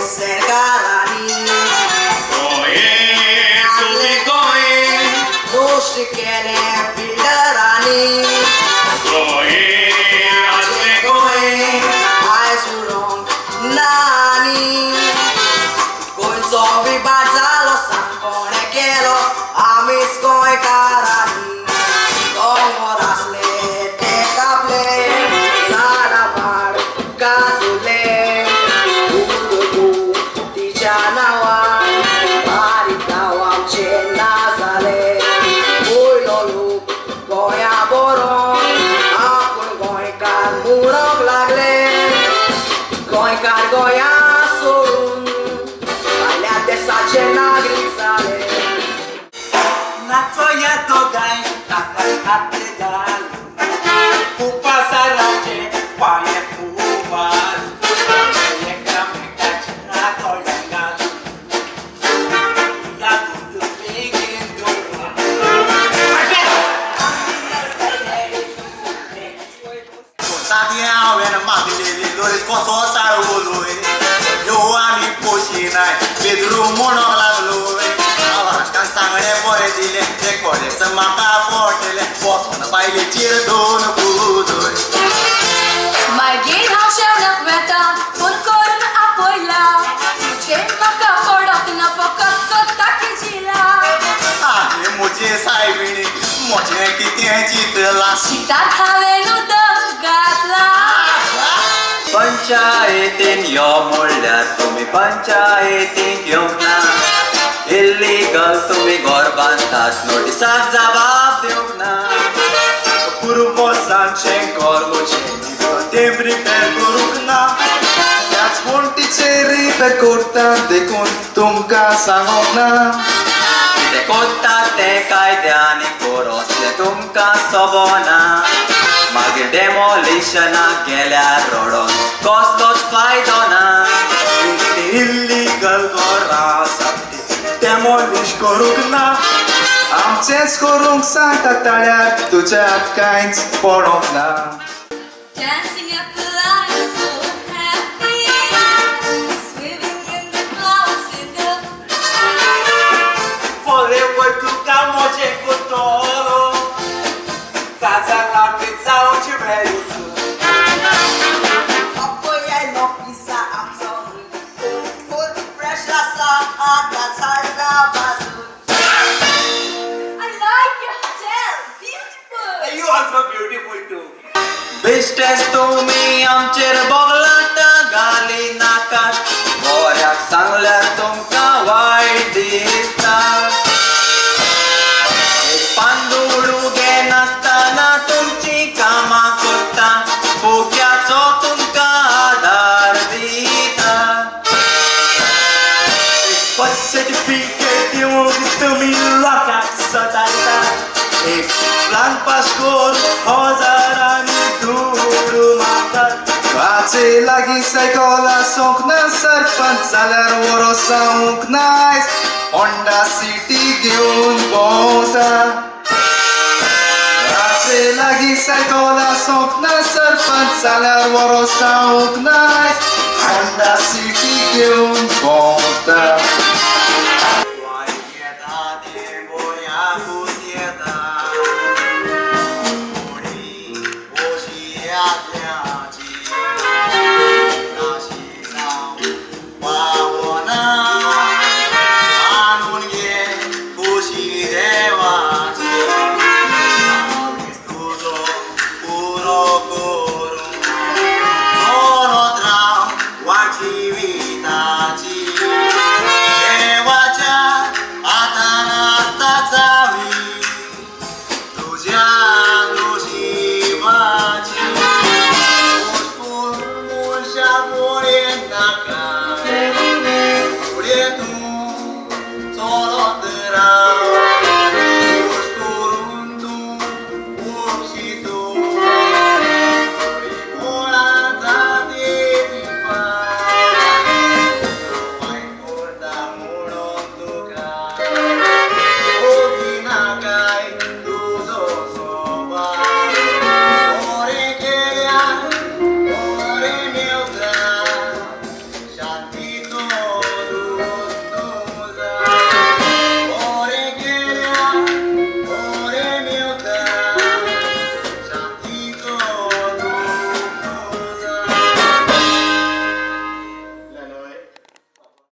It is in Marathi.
सरकारांनी गोष्ट केले बिल्डरांनी आयज उडोवंक नानी गोंयचो विभाग जालो सांग कोणे केलो आमीच गोंयकारांनी दोंगर आसले ते कापले झाडां भाड कातुले तिच्या नांवान बारीक नांव आमचे ना जाले वयलो लोक गोंया बरोवन आपूण गोंयकार म्हणूंक लागले गोंयकार गोंया सोडून भायल्या देशाचे नागरीक जाले नाचो येतो गाय ताका हात घाल उपासाराचे पांये फुवार एकामेकाच्या तोंडाक घाल लागून बेगीन सादया हांवें मागलेली लोरीस कसो चाळवलोय ह्यो आमी पोशिनाय बेदरूम म्हणोंक लागलोय आवाजकान सांगणे बरें दिले ते कॉलेज म्हाका पटले बसून बायलेचेर दोन बुदोय मागीर हांव शेवणाक वेता फोन करून आपयला तुजें म्हाका पडोंक ना फकत कोत्ताकी जिला आनी म्हजे सायबिणी म्हजें कितें चिंतलां शिताक हांवें उदक घातला पंचायतीन यो म्हणल्यार तुमी पंचायतीक येवंक ना इल्लीगल तुमी घर बांदतात नोटिसाक जबाब दिवंक ना पुर्वजांचें घर म्हजें तें रिपेर करूंक ना त्याच वणटीचेर रिपेर करता देखून तुमकां सांगूंक ना कितें कोत्तात तें कायद्यानी असलें तुमकां सबना मागीर डेमोलिशनाक गेल्यार रडोन कसलोच फायदो ना इल्लीगल घरां आसात डेमोलिश करूंक ना आमचेंच करूंक सांगता ताळ्यार तुज्याक कांयच पडोंक ना Dancing up the line, so happy, swimming in the clouds in the Forever tuka moje kutoro Kazala pizzaoci merusu Apoiai pizza am sorry Put fresh lasa that's how bazoo I like your hotel, beautiful. You also beautiful too बेश्टेच तुमी आमचेर बोगलाट घाली नाकात बऱ्याक सांगल्यार तुमकां वायट दिसता एक पांदूळ उगे नासतना तुमची कामां करता पोक्याचो तुमकां आदार दिता बर्थ सर्टिफिकेट दिवंक तुमी लोकांक सतायता एक प्लान पास करून हजारांनी धूळ मारतात वाचे लागीं सायकला सोंक ना सरपंच जाल्यार वरो सावंक नायस होंडा सिटी घेवन भोंवता वाचे लागीं सायकला सोंक ना सरपंच जाल्यार वरो सावंक नायस होंडा सिटी